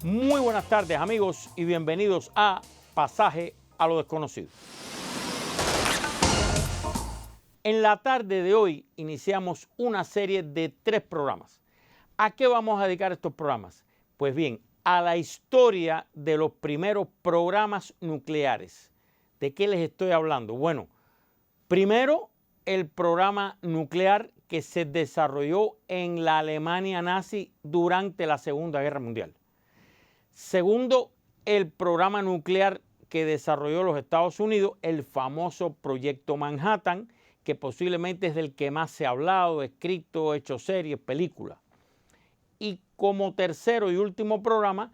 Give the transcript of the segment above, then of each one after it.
Muy buenas tardes, amigos, y bienvenidos a Pasaje a lo Desconocido. En la tarde de hoy iniciamos una serie de 3 programas. ¿A qué vamos a dedicar estos programas? Pues bien, a la historia de los primeros programas nucleares. ¿De qué les estoy hablando? Bueno, primero, el programa nuclear que se desarrolló en la Alemania nazi durante la Segunda Guerra Mundial. Segundo, el programa nuclear que desarrolló los Estados Unidos, el famoso Proyecto Manhattan, que posiblemente es del que más se ha hablado, escrito, hecho series, películas. Y como tercero y último programa,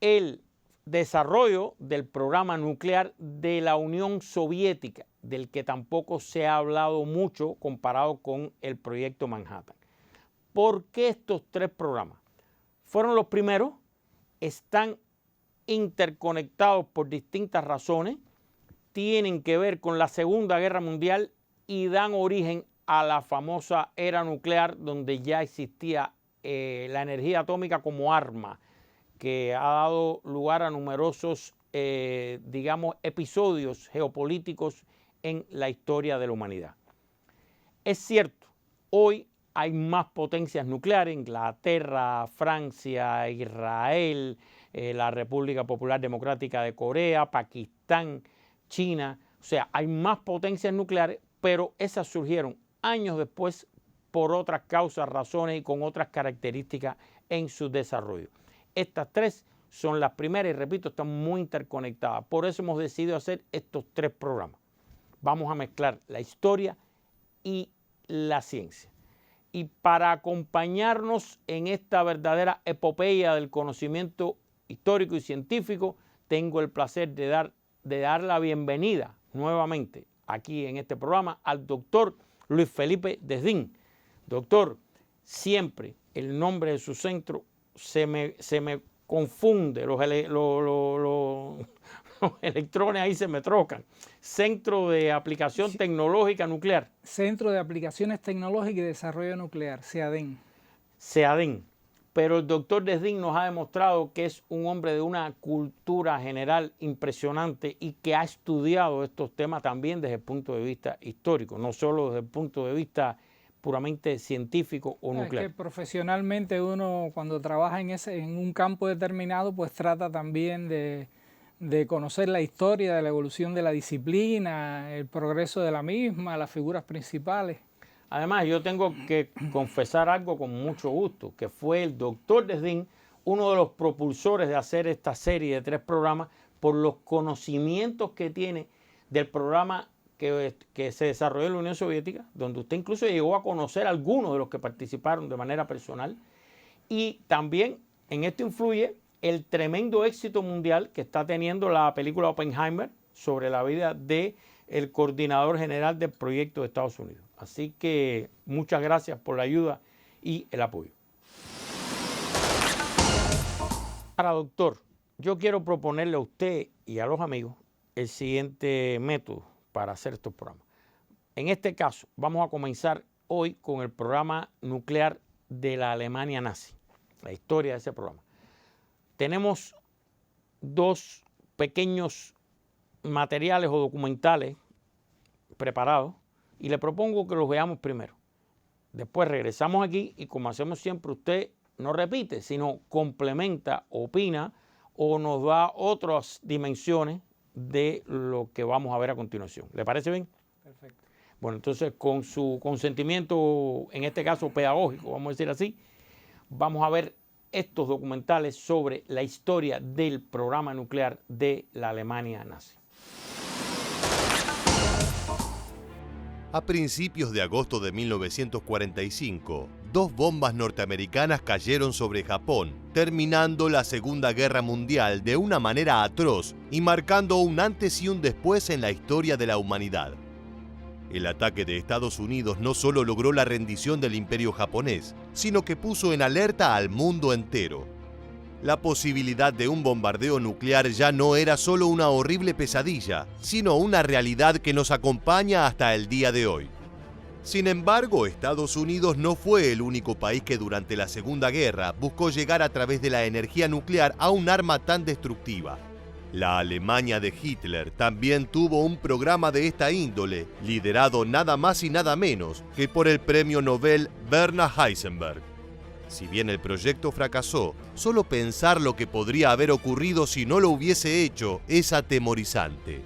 el desarrollo del programa nuclear de la Unión Soviética, del que tampoco se ha hablado mucho comparado con el Proyecto Manhattan. ¿Por qué estos 3 programas? Fueron los primeros, están interconectados por distintas razones, tienen que ver con la Segunda Guerra Mundial y dan origen a la famosa era nuclear, donde ya existía la energía atómica como arma, que ha dado lugar a numerosos, episodios geopolíticos en la historia de la humanidad. Es cierto, hoy hay más potencias nucleares: Inglaterra, Francia, Israel, la República Popular Democrática de Corea, Pakistán, China. O sea, hay más potencias nucleares, pero esas surgieron años después por otras causas, razones y con otras características en su desarrollo. Estas 3 son las primeras y, repito, están muy interconectadas. Por eso hemos decidido hacer estos 3 programas. Vamos a mezclar la historia y la ciencia. Y para acompañarnos en esta verdadera epopeya del conocimiento histórico y científico, tengo el placer de dar la bienvenida nuevamente aquí en este programa al doctor Luis Felipe Desdin. Doctor, siempre el nombre de su centro se me confunde, los electrones ahí se me trocan. Centro de Aplicación Tecnológica Nuclear. Centro de Aplicaciones Tecnológicas y Desarrollo Nuclear, CEADEN. CEADEN. Pero el doctor Desdin nos ha demostrado que es un hombre de una cultura general impresionante y que ha estudiado estos temas también desde el punto de vista histórico, no solo desde el punto de vista puramente científico o nuclear. Es que profesionalmente uno, cuando trabaja en un campo determinado, pues trata también de conocer la historia de la evolución de la disciplina, el progreso de la misma, las figuras principales. Además, yo tengo que confesar algo con mucho gusto, que fue el doctor Desdin uno de los propulsores de hacer esta serie de 3 programas por los conocimientos que tiene del programa que se desarrolló en la Unión Soviética, donde usted incluso llegó a conocer a algunos de los que participaron de manera personal. Y también en esto influye el tremendo éxito mundial que está teniendo la película Oppenheimer sobre la vida del coordinador general del proyecto de Estados Unidos. Así que muchas gracias por la ayuda y el apoyo. Ahora, doctor, yo quiero proponerle a usted y a los amigos el siguiente método para hacer estos programas. En este caso, vamos a comenzar hoy con el programa nuclear de la Alemania nazi, la historia de ese programa. Tenemos 2 pequeños materiales o documentales preparados y le propongo que los veamos primero. Después regresamos aquí y, como hacemos siempre, usted no repite, sino complementa, opina o nos da otras dimensiones de lo que vamos a ver a continuación. ¿Le parece bien? Perfecto. Bueno, entonces, con su consentimiento, en este caso pedagógico, vamos a decir así, vamos a ver estos documentales sobre la historia del programa nuclear de la Alemania nazi. A principios de agosto de 1945, 2 bombas norteamericanas cayeron sobre Japón, terminando la Segunda Guerra Mundial de una manera atroz y marcando un antes y un después en la historia de la humanidad. El ataque de Estados Unidos no solo logró la rendición del imperio japonés, sino que puso en alerta al mundo entero. La posibilidad de un bombardeo nuclear ya no era solo una horrible pesadilla, sino una realidad que nos acompaña hasta el día de hoy. Sin embargo, Estados Unidos no fue el único país que durante la Segunda Guerra buscó llegar a través de la energía nuclear a un arma tan destructiva. La Alemania de Hitler también tuvo un programa de esta índole, liderado nada más y nada menos que por el premio Nobel Werner Heisenberg. Si bien el proyecto fracasó, solo pensar lo que podría haber ocurrido si no lo hubiese hecho es atemorizante.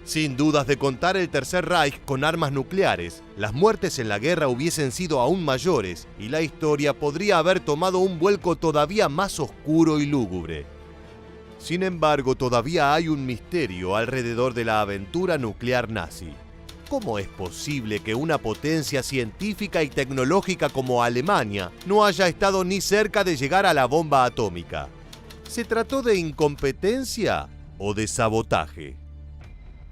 Sin dudas de contar el Tercer Reich con armas nucleares, las muertes en la guerra hubiesen sido aún mayores y la historia podría haber tomado un vuelco todavía más oscuro y lúgubre. Sin embargo, todavía hay un misterio alrededor de la aventura nuclear nazi. ¿Cómo es posible que una potencia científica y tecnológica como Alemania no haya estado ni cerca de llegar a la bomba atómica? ¿Se trató de incompetencia o de sabotaje?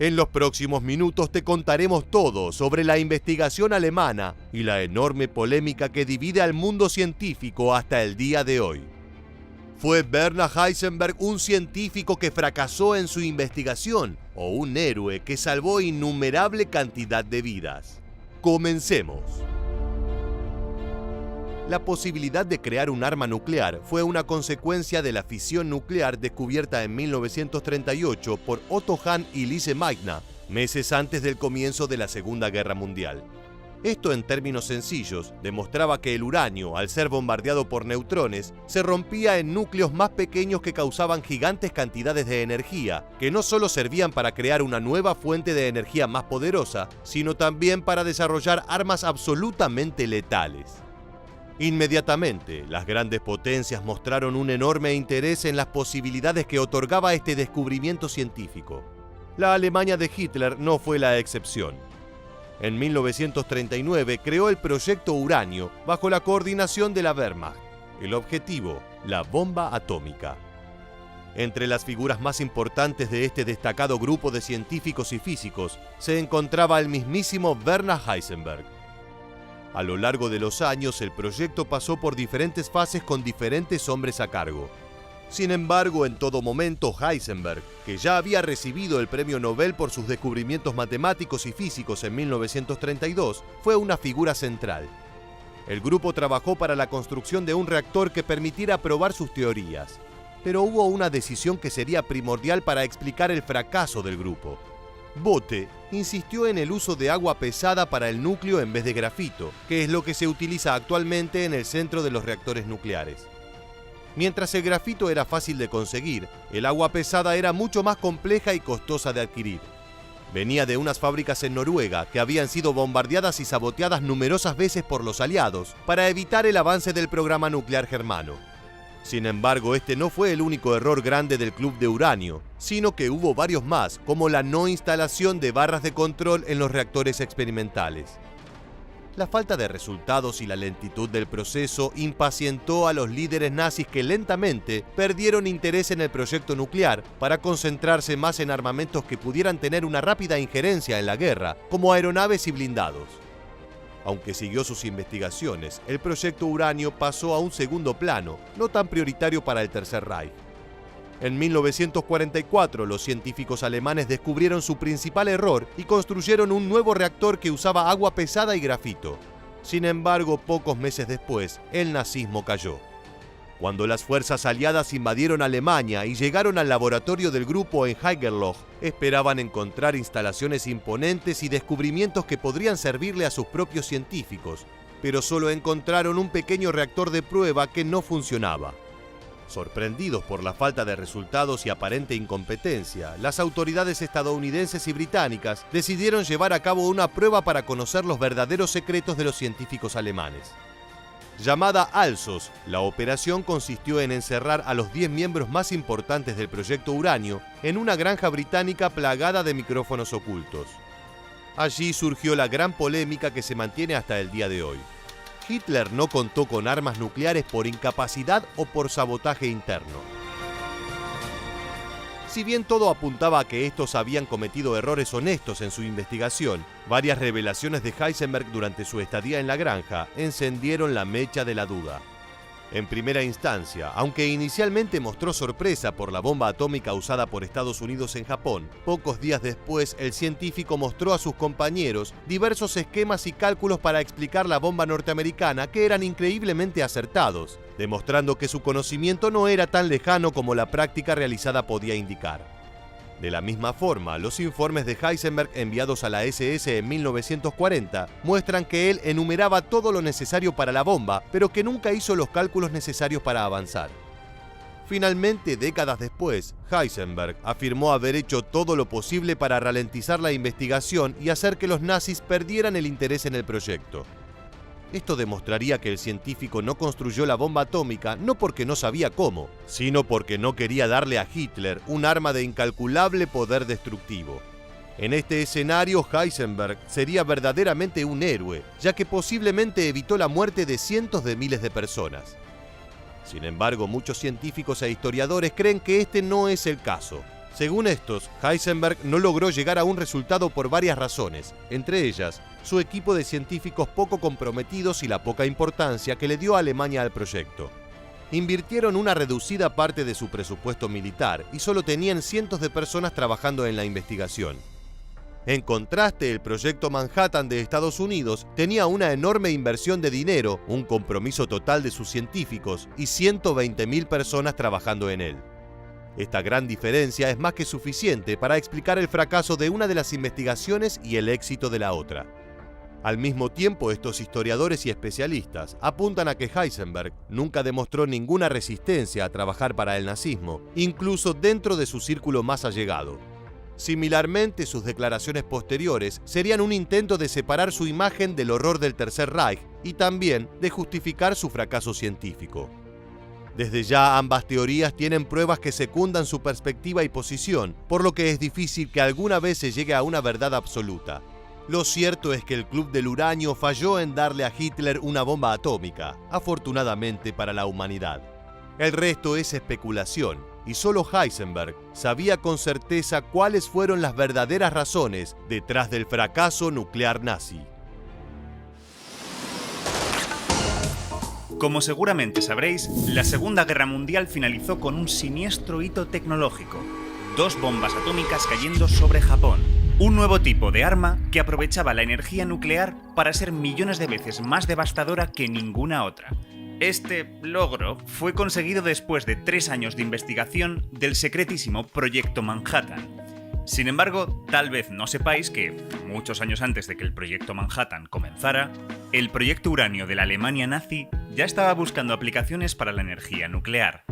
En los próximos minutos te contaremos todo sobre la investigación alemana y la enorme polémica que divide al mundo científico hasta el día de hoy. ¿Fue Werner Heisenberg un científico que fracasó en su investigación o un héroe que salvó innumerable cantidad de vidas? Comencemos. La posibilidad de crear un arma nuclear fue una consecuencia de la fisión nuclear descubierta en 1938 por Otto Hahn y Lise Meitner, meses antes del comienzo de la Segunda Guerra Mundial. Esto, en términos sencillos, demostraba que el uranio, al ser bombardeado por neutrones, se rompía en núcleos más pequeños que causaban gigantes cantidades de energía, que no solo servían para crear una nueva fuente de energía más poderosa, sino también para desarrollar armas absolutamente letales. Inmediatamente, las grandes potencias mostraron un enorme interés en las posibilidades que otorgaba este descubrimiento científico. La Alemania de Hitler no fue la excepción. En 1939 creó el Proyecto Uranio bajo la coordinación de la Wehrmacht. El objetivo, la bomba atómica. Entre las figuras más importantes de este destacado grupo de científicos y físicos se encontraba el mismísimo Werner Heisenberg. A lo largo de los años, el proyecto pasó por diferentes fases con diferentes hombres a cargo. Sin embargo, en todo momento, Heisenberg, que ya había recibido el premio Nobel por sus descubrimientos matemáticos y físicos en 1932, fue una figura central. El grupo trabajó para la construcción de un reactor que permitiera probar sus teorías. Pero hubo una decisión que sería primordial para explicar el fracaso del grupo. Bothe insistió en el uso de agua pesada para el núcleo en vez de grafito, que es lo que se utiliza actualmente en el centro de los reactores nucleares. Mientras el grafito era fácil de conseguir, el agua pesada era mucho más compleja y costosa de adquirir. Venía de unas fábricas en Noruega que habían sido bombardeadas y saboteadas numerosas veces por los aliados para evitar el avance del programa nuclear germano. Sin embargo, este no fue el único error grande del Club de Uranio, sino que hubo varios más, como la no instalación de barras de control en los reactores experimentales. La falta de resultados y la lentitud del proceso impacientó a los líderes nazis que lentamente perdieron interés en el proyecto nuclear para concentrarse más en armamentos que pudieran tener una rápida injerencia en la guerra, como aeronaves y blindados. Aunque siguió sus investigaciones, el proyecto Uranio pasó a un segundo plano, no tan prioritario para el Tercer Reich. En 1944, los científicos alemanes descubrieron su principal error y construyeron un nuevo reactor que usaba agua pesada y grafito. Sin embargo, pocos meses después, el nazismo cayó. Cuando las fuerzas aliadas invadieron Alemania y llegaron al laboratorio del grupo en Haigerloch, esperaban encontrar instalaciones imponentes y descubrimientos que podrían servirle a sus propios científicos, pero solo encontraron un pequeño reactor de prueba que no funcionaba. Sorprendidos por la falta de resultados y aparente incompetencia, las autoridades estadounidenses y británicas decidieron llevar a cabo una prueba para conocer los verdaderos secretos de los científicos alemanes. Llamada Alsos, la operación consistió en encerrar a los 10 miembros más importantes del proyecto Uranio en una granja británica plagada de micrófonos ocultos. Allí surgió la gran polémica que se mantiene hasta el día de hoy. ¿Hitler no contó con armas nucleares por incapacidad o por sabotaje interno? Si bien todo apuntaba a que estos habían cometido errores honestos en su investigación, varias revelaciones de Heisenberg durante su estadía en la granja encendieron la mecha de la duda. En primera instancia, aunque inicialmente mostró sorpresa por la bomba atómica usada por Estados Unidos en Japón, pocos días después el científico mostró a sus compañeros diversos esquemas y cálculos para explicar la bomba norteamericana que eran increíblemente acertados, demostrando que su conocimiento no era tan lejano como la práctica realizada podía indicar. De la misma forma, los informes de Heisenberg enviados a la SS en 1940 muestran que él enumeraba todo lo necesario para la bomba, pero que nunca hizo los cálculos necesarios para avanzar. Finalmente, décadas después, Heisenberg afirmó haber hecho todo lo posible para ralentizar la investigación y hacer que los nazis perdieran el interés en el proyecto. Esto demostraría que el científico no construyó la bomba atómica no porque no sabía cómo, sino porque no quería darle a Hitler un arma de incalculable poder destructivo. En este escenario, Heisenberg sería verdaderamente un héroe, ya que posiblemente evitó la muerte de cientos de miles de personas. Sin embargo, muchos científicos e historiadores creen que este no es el caso. Según estos, Heisenberg no logró llegar a un resultado por varias razones, entre ellas, su equipo de científicos poco comprometidos y la poca importancia que le dio Alemania al proyecto. Invirtieron una reducida parte de su presupuesto militar y solo tenían cientos de personas trabajando en la investigación. En contraste, el proyecto Manhattan de Estados Unidos tenía una enorme inversión de dinero, un compromiso total de sus científicos y 120.000 personas trabajando en él. Esta gran diferencia es más que suficiente para explicar el fracaso de una de las investigaciones y el éxito de la otra. Al mismo tiempo, estos historiadores y especialistas apuntan a que Heisenberg nunca demostró ninguna resistencia a trabajar para el nazismo, incluso dentro de su círculo más allegado. Similarmente, sus declaraciones posteriores serían un intento de separar su imagen del horror del Tercer Reich y también de justificar su fracaso científico. Desde ya, ambas teorías tienen pruebas que secundan su perspectiva y posición, por lo que es difícil que alguna vez se llegue a una verdad absoluta. Lo cierto es que el Club del Uranio falló en darle a Hitler una bomba atómica, afortunadamente para la humanidad. El resto es especulación, y solo Heisenberg sabía con certeza cuáles fueron las verdaderas razones detrás del fracaso nuclear nazi. Como seguramente sabréis, la Segunda Guerra Mundial finalizó con un siniestro hito tecnológico: 2 bombas atómicas cayendo sobre Japón. Un nuevo tipo de arma que aprovechaba la energía nuclear para ser millones de veces más devastadora que ninguna otra. Este logro fue conseguido después de 3 años de investigación del secretísimo Proyecto Manhattan. Sin embargo, tal vez no sepáis que, muchos años antes de que el Proyecto Manhattan comenzara, el Proyecto Uranio de la Alemania nazi ya estaba buscando aplicaciones para la energía nuclear.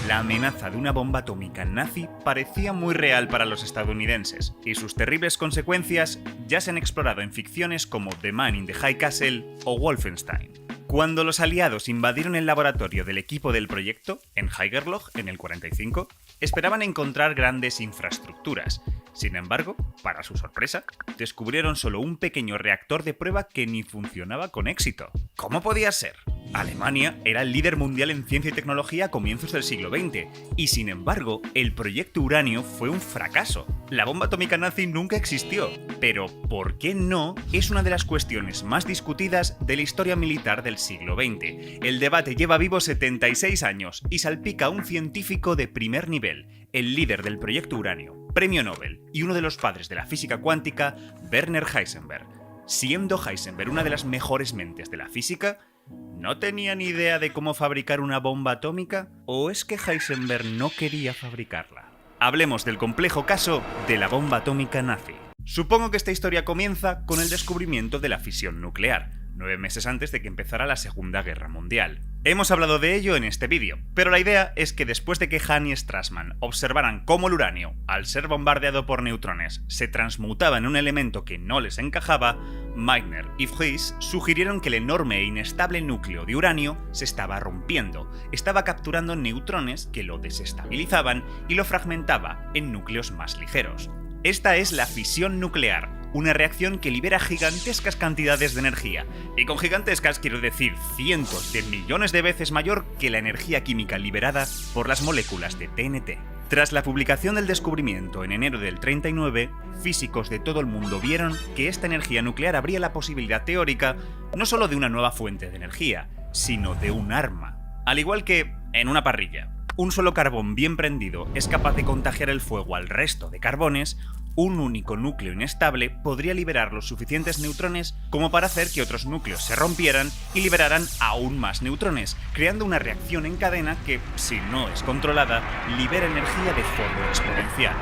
La amenaza de una bomba atómica nazi parecía muy real para los estadounidenses, y sus terribles consecuencias ya se han explorado en ficciones como The Man in the High Castle o Wolfenstein. Cuando los aliados invadieron el laboratorio del equipo del proyecto, en Haigerloch, en el 45, esperaban encontrar grandes infraestructuras. Sin embargo, para su sorpresa, descubrieron solo un pequeño reactor de prueba que ni funcionaba con éxito. ¿Cómo podía ser? Alemania era el líder mundial en ciencia y tecnología a comienzos del siglo XX, y sin embargo, el proyecto Uranio fue un fracaso. La bomba atómica nazi nunca existió, pero ¿por qué no? Es una de las cuestiones más discutidas de la historia militar del siglo XX. El debate lleva vivo 76 años y salpica a un científico de primer nivel, el líder del proyecto Uranio, premio Nobel y uno de los padres de la física cuántica, Werner Heisenberg. Siendo Heisenberg una de las mejores mentes de la física, ¿no tenía ni idea de cómo fabricar una bomba atómica? ¿O es que Heisenberg no quería fabricarla? Hablemos del complejo caso de la bomba atómica nazi. Supongo que esta historia comienza con el descubrimiento de la fisión nuclear, 9 meses antes de que empezara la Segunda Guerra Mundial. Hemos hablado de ello en este vídeo, pero la idea es que después de que Hahn y Strassmann observaran cómo el uranio, al ser bombardeado por neutrones, se transmutaba en un elemento que no les encajaba, Meitner y Friis sugirieron que el enorme e inestable núcleo de uranio se estaba rompiendo, estaba capturando neutrones que lo desestabilizaban y lo fragmentaba en núcleos más ligeros. Esta es la fisión nuclear, una reacción que libera gigantescas cantidades de energía, y con gigantescas quiero decir cientos de millones de veces mayor que la energía química liberada por las moléculas de TNT. Tras la publicación del descubrimiento en enero del 39, físicos de todo el mundo vieron que esta energía nuclear abría la posibilidad teórica no solo de una nueva fuente de energía, sino de un arma. Al igual que en una parrilla, un solo carbón bien prendido es capaz de contagiar el fuego al resto de carbones, un único núcleo inestable podría liberar los suficientes neutrones como para hacer que otros núcleos se rompieran y liberaran aún más neutrones, creando una reacción en cadena que, si no es controlada, libera energía de forma exponencial.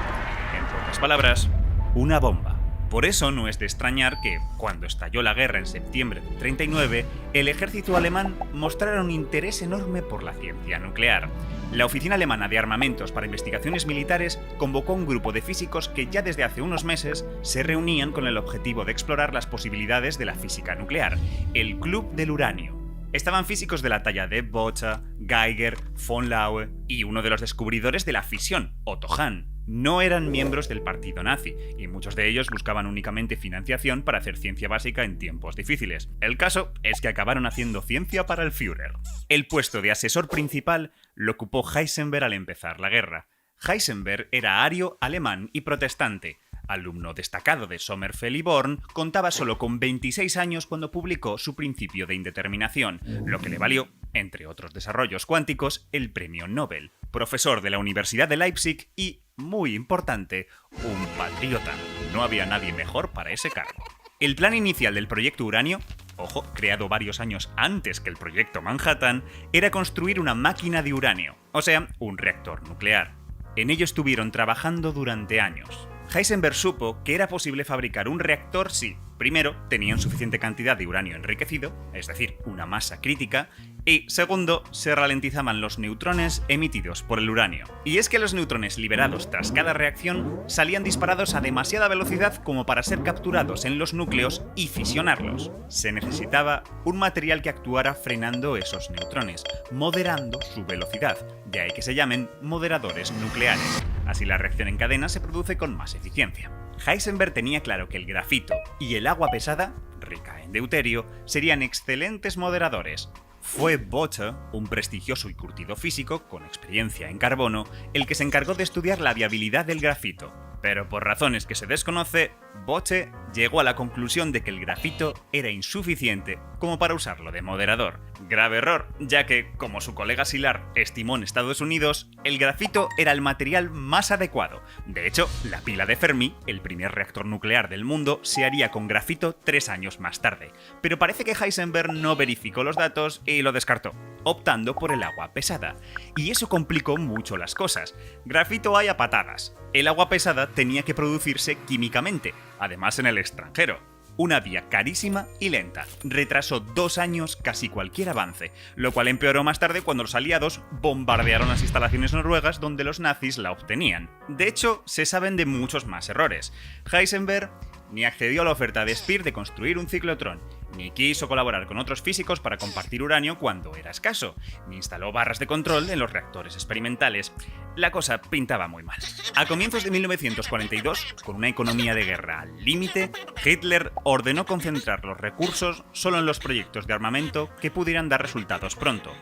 En pocas palabras, una bomba. Por eso no es de extrañar que, cuando estalló la guerra en septiembre del 39, el ejército alemán mostrara un interés enorme por la ciencia nuclear. La Oficina Alemana de Armamentos para Investigaciones Militares convocó a un grupo de físicos que ya desde hace unos meses se reunían con el objetivo de explorar las posibilidades de la física nuclear, el Club del Uranio. Estaban físicos de la talla de Botha, Geiger, von Laue y uno de los descubridores de la fisión, Otto Hahn. No eran miembros del partido nazi, y muchos de ellos buscaban únicamente financiación para hacer ciencia básica en tiempos difíciles. El caso es que acabaron haciendo ciencia para el Führer. El puesto de asesor principal lo ocupó Heisenberg al empezar la guerra. Heisenberg era ario, alemán y protestante. Alumno destacado de Sommerfeld y Born, contaba solo con 26 años cuando publicó su principio de indeterminación, lo que le valió, entre otros desarrollos cuánticos, el premio Nobel. Profesor de la Universidad de Leipzig y, muy importante, un patriota. No había nadie mejor para ese cargo. El plan inicial del proyecto Uranio, ojo, creado varios años antes que el proyecto Manhattan, era construir una máquina de uranio, o sea, un reactor nuclear. En ello estuvieron trabajando durante años. Heisenberg supo que era posible fabricar un reactor si, primero, tenían suficiente cantidad de uranio enriquecido, es decir, una masa crítica, y, segundo, se ralentizaban los neutrones emitidos por el uranio. Y es que los neutrones liberados tras cada reacción salían disparados a demasiada velocidad como para ser capturados en los núcleos y fisionarlos. Se necesitaba un material que actuara frenando esos neutrones, moderando su velocidad, de ahí que se llamen moderadores nucleares. Así la reacción en cadena se produce con más eficiencia. Heisenberg tenía claro que el grafito y el agua pesada, rica en deuterio, serían excelentes moderadores. Fue Botha, un prestigioso y curtido físico con experiencia en carbono, el que se encargó de estudiar la viabilidad del grafito. Pero por razones que se desconoce, Botha llegó a la conclusión de que el grafito era insuficiente como para usarlo de moderador. Grave error, ya que, como su colega Szilard estimó en Estados Unidos, el grafito era el material más adecuado. De hecho, la pila de Fermi, el primer reactor nuclear del mundo, se haría con grafito 3 años más tarde. Pero parece que Heisenberg no verificó los datos y lo descartó, optando por el agua pesada. Y eso complicó mucho las cosas. Grafito hay a patadas. El agua pesada tenía que producirse químicamente, además en el extranjero. Una vía carísima y lenta. Retrasó 2 años casi cualquier avance, lo cual empeoró más tarde cuando los aliados bombardearon las instalaciones noruegas donde los nazis la obtenían. De hecho, se saben de muchos más errores. Heisenberg ni accedió a la oferta de Speer de construir un ciclotrón, ni quiso colaborar con otros físicos para compartir uranio cuando era escaso, ni instaló barras de control en los reactores experimentales. La cosa pintaba muy mal. A comienzos de 1942, con una economía de guerra al límite, Hitler ordenó concentrar los recursos solo en los proyectos de armamento que pudieran dar resultados pronto.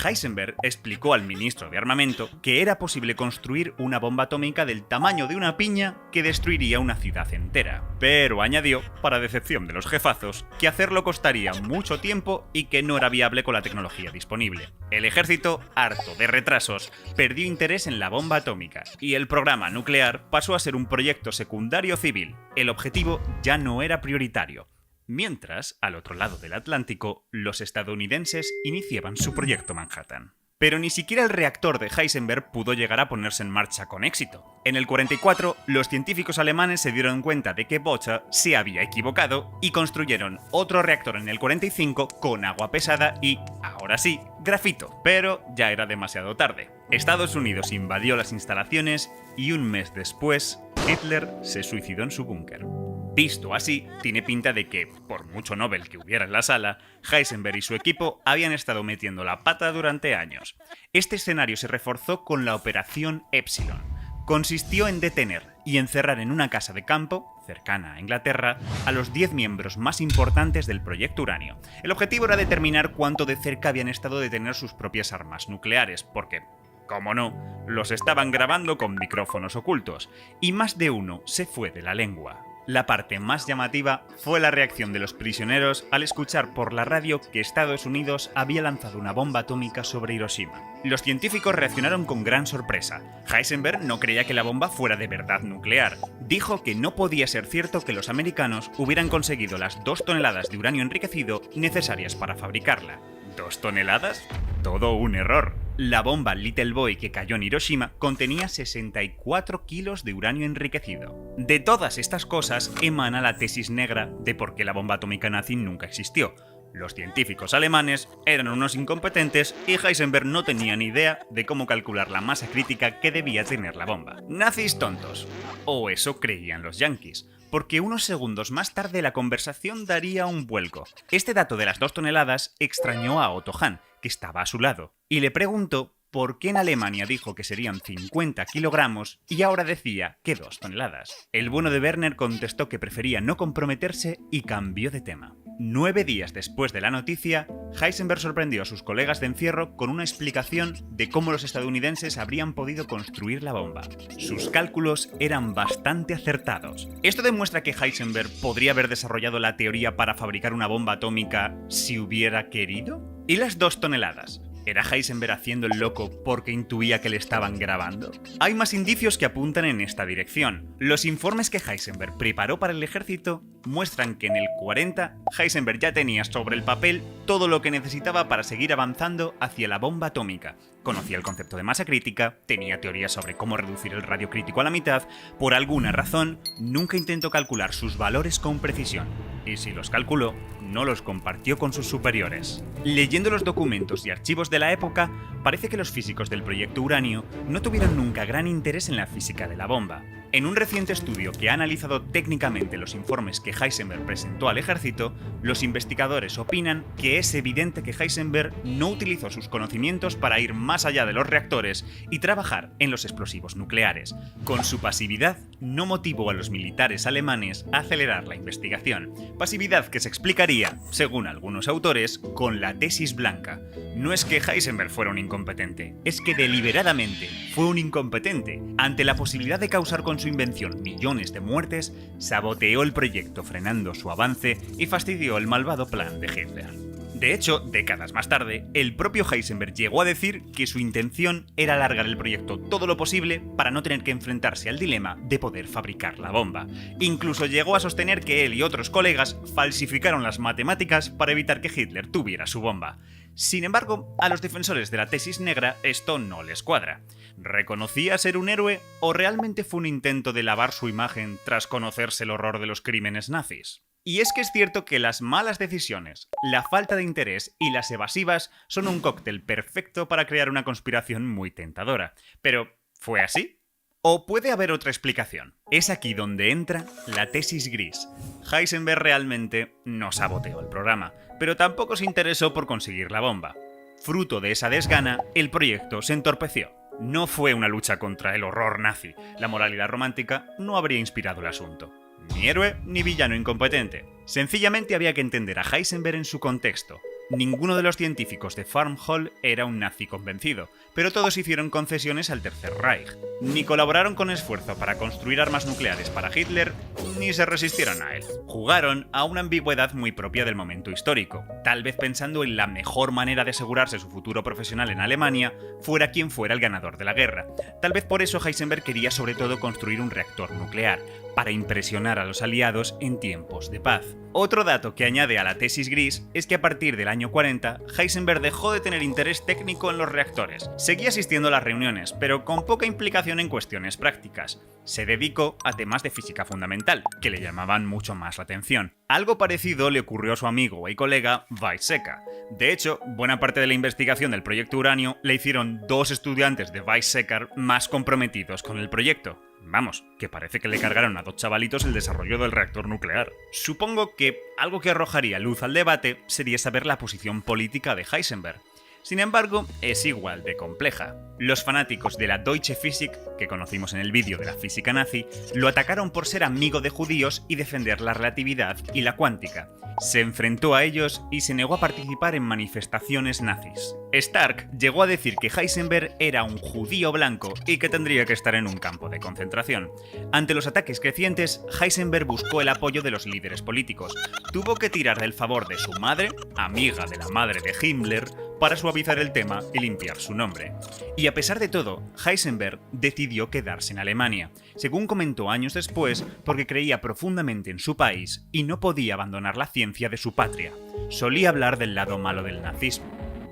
Heisenberg explicó al ministro de Armamento que era posible construir una bomba atómica del tamaño de una piña que destruiría una ciudad entera. Pero añadió, para decepción de los jefazos, que hacerlo costaría mucho tiempo y que no era viable con la tecnología disponible. El ejército, harto de retrasos, perdió interés en la bomba atómica y el programa nuclear pasó a ser un proyecto secundario civil. El objetivo ya no era prioritario. Mientras, al otro lado del Atlántico, los estadounidenses iniciaban su proyecto Manhattan. Pero ni siquiera el reactor de Heisenberg pudo llegar a ponerse en marcha con éxito. En el 44, los científicos alemanes se dieron cuenta de que Botha se había equivocado y construyeron otro reactor en el 45 con agua pesada y, ahora sí, grafito. Pero ya era demasiado tarde. Estados Unidos invadió las instalaciones y un mes después, Hitler se suicidó en su búnker. Visto así, tiene pinta de que, por mucho Nobel que hubiera en la sala, Heisenberg y su equipo habían estado metiendo la pata durante años. Este escenario se reforzó con la Operación Epsilon. Consistió en detener y encerrar en una casa de campo, cercana a Inglaterra, a los 10 miembros más importantes del proyecto Uranio. El objetivo era determinar cuánto de cerca habían estado de tener sus propias armas nucleares, porque, como no, los estaban grabando con micrófonos ocultos, y más de uno se fue de la lengua. La parte más llamativa fue la reacción de los prisioneros al escuchar por la radio que Estados Unidos había lanzado una bomba atómica sobre Hiroshima. Los científicos reaccionaron con gran sorpresa. Heisenberg no creía que la bomba fuera de verdad nuclear. Dijo que no podía ser cierto que los americanos hubieran conseguido las 2 toneladas de uranio enriquecido necesarias para fabricarla. ¿2 toneladas? Todo un error. La bomba Little Boy que cayó en Hiroshima contenía 64 kilos de uranio enriquecido. De todas estas cosas emana la tesis negra de por qué la bomba atómica nazi nunca existió. Los científicos alemanes eran unos incompetentes y Heisenberg no tenía ni idea de cómo calcular la masa crítica que debía tener la bomba. Nazis tontos. O eso creían los yanquis. Porque unos segundos más tarde la conversación daría un vuelco. Este dato de las 2 toneladas extrañó a Otto Hahn, que estaba a su lado, y le preguntó por qué en Alemania dijo que serían 50 kilogramos y ahora decía que 2 toneladas. El bueno de Werner contestó que prefería no comprometerse y cambió de tema. 9 días después de la noticia, Heisenberg sorprendió a sus colegas de encierro con una explicación de cómo los estadounidenses habrían podido construir la bomba. Sus cálculos eran bastante acertados. Esto demuestra que Heisenberg podría haber desarrollado la teoría para fabricar una bomba atómica si hubiera querido. ¿Y las 2 toneladas? ¿Era Heisenberg haciendo el loco porque intuía que le estaban grabando? Hay más indicios que apuntan en esta dirección. Los informes que Heisenberg preparó para el ejército muestran que en el 40 Heisenberg ya tenía sobre el papel todo lo que necesitaba para seguir avanzando hacia la bomba atómica. Conocía el concepto de masa crítica, tenía teorías sobre cómo reducir el radio crítico a la mitad. Por alguna razón, nunca intentó calcular sus valores con precisión. Y si los calculó, no los compartió con sus superiores. Leyendo los documentos y archivos de la época, parece que los físicos del proyecto Uranio no tuvieron nunca gran interés en la física de la bomba. En un reciente estudio que ha analizado técnicamente los informes que Heisenberg presentó al ejército, los investigadores opinan que es evidente que Heisenberg no utilizó sus conocimientos para ir más allá de los reactores y trabajar en los explosivos nucleares. Con su pasividad, no motivó a los militares alemanes a acelerar la investigación. Pasividad que se explicaría, según algunos autores, con la tesis blanca. No es que Heisenberg fuera un incompetente, es que deliberadamente fue un incompetente. Ante la posibilidad de causar con su invención millones de muertes, saboteó el proyecto frenando su avance y fastidió el malvado plan de Hitler. De hecho, décadas más tarde, el propio Heisenberg llegó a decir que su intención era alargar el proyecto todo lo posible para no tener que enfrentarse al dilema de poder fabricar la bomba. Incluso llegó a sostener que él y otros colegas falsificaron las matemáticas para evitar que Hitler tuviera su bomba. Sin embargo, a los defensores de la tesis negra esto no les cuadra. ¿Reconocía ser un héroe o realmente fue un intento de lavar su imagen tras conocerse el horror de los crímenes nazis? Y es que es cierto que las malas decisiones, la falta de interés y las evasivas son un cóctel perfecto para crear una conspiración muy tentadora. Pero, ¿fue así? ¿O puede haber otra explicación? Es aquí donde entra la tesis gris. Heisenberg realmente no saboteó el programa, pero tampoco se interesó por conseguir la bomba. Fruto de esa desgana, el proyecto se entorpeció. No fue una lucha contra el horror nazi. La moralidad romántica no habría inspirado el asunto. Ni héroe ni villano incompetente. Sencillamente había que entender a Heisenberg en su contexto. Ninguno de los científicos de Farm Hall era un nazi convencido, pero todos hicieron concesiones al Tercer Reich. Ni colaboraron con esfuerzo para construir armas nucleares para Hitler, ni se resistieron a él. Jugaron a una ambigüedad muy propia del momento histórico, tal vez pensando en la mejor manera de asegurarse su futuro profesional en Alemania, fuera quien fuera el ganador de la guerra. Tal vez por eso Heisenberg quería sobre todo construir un reactor nuclear, para impresionar a los aliados en tiempos de paz. Otro dato que añade a la tesis gris es que a partir del año 40, Heisenberg dejó de tener interés técnico en los reactores. Seguía asistiendo a las reuniones, pero con poca implicación en cuestiones prácticas. Se dedicó a temas de física fundamental, que le llamaban mucho más la atención. Algo parecido le ocurrió a su amigo y colega Weizsäcker. De hecho, buena parte de la investigación del proyecto Uranio la hicieron 2 estudiantes de Weizsäcker más comprometidos con el proyecto. Vamos, que parece que le cargaron a 2 chavalitos el desarrollo del reactor nuclear. Supongo que algo que arrojaría luz al debate sería saber la posición política de Heisenberg. Sin embargo, es igual de compleja. Los fanáticos de la Deutsche Physik, que conocimos en el vídeo de la física nazi, lo atacaron por ser amigo de judíos y defender la relatividad y la cuántica. Se enfrentó a ellos y se negó a participar en manifestaciones nazis. Stark llegó a decir que Heisenberg era un judío blanco y que tendría que estar en un campo de concentración. Ante los ataques crecientes, Heisenberg buscó el apoyo de los líderes políticos. Tuvo que tirar del favor de su madre, amiga de la madre de Himmler, para suavizar el tema y limpiar su nombre. Y a pesar de todo, Heisenberg decidió quedarse en Alemania, según comentó años después, porque creía profundamente en su país y no podía abandonar la ciencia de su patria. Solía hablar del lado malo del nazismo,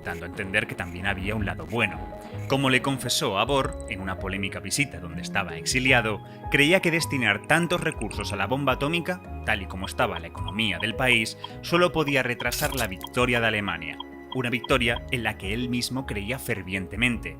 dando a entender que también había un lado bueno. Como le confesó a Bohr en una polémica visita donde estaba exiliado, creía que destinar tantos recursos a la bomba atómica, tal y como estaba la economía del país, solo podía retrasar la victoria de Alemania. Una victoria en la que él mismo creía fervientemente.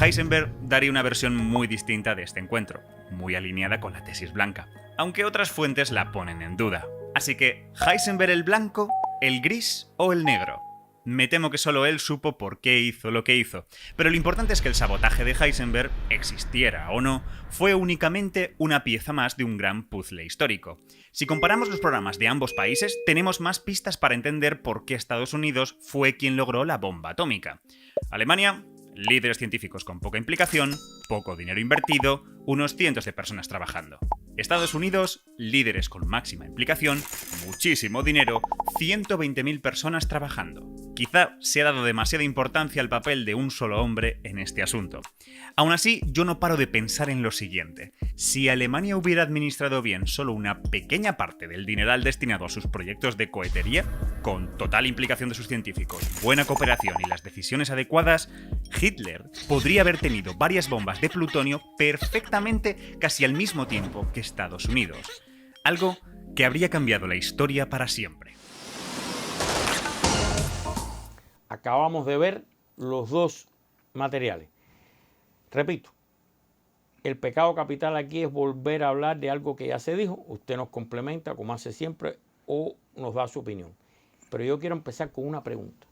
Heisenberg daría una versión muy distinta de este encuentro, muy alineada con la tesis blanca, aunque otras fuentes la ponen en duda. Así que, ¿Heisenberg el blanco, el gris o el negro? Me temo que solo él supo por qué hizo lo que hizo, pero lo importante es que el sabotaje de Heisenberg, existiera o no, fue únicamente una pieza más de un gran puzzle histórico. Si comparamos los programas de ambos países, tenemos más pistas para entender por qué Estados Unidos fue quien logró la bomba atómica. Alemania, líderes científicos con poca implicación, poco dinero invertido, unos cientos de personas trabajando. Estados Unidos, líderes con máxima implicación, muchísimo dinero, 120.000 personas trabajando. Quizá se ha dado demasiada importancia al papel de un solo hombre en este asunto. Aún así, yo no paro de pensar en lo siguiente. Si Alemania hubiera administrado bien solo una pequeña parte del dineral destinado a sus proyectos de cohetería, con total implicación de sus científicos, buena cooperación y las decisiones adecuadas, Hitler podría haber tenido varias bombas de plutonio perfectamente casi al mismo tiempo que Estados Unidos. Algo que habría cambiado la historia para siempre. Acabamos de ver los dos materiales. Repito, el pecado capital aquí es volver a hablar de algo que ya se dijo. Usted nos complementa como hace siempre o nos da su opinión. Pero yo quiero empezar con una pregunta.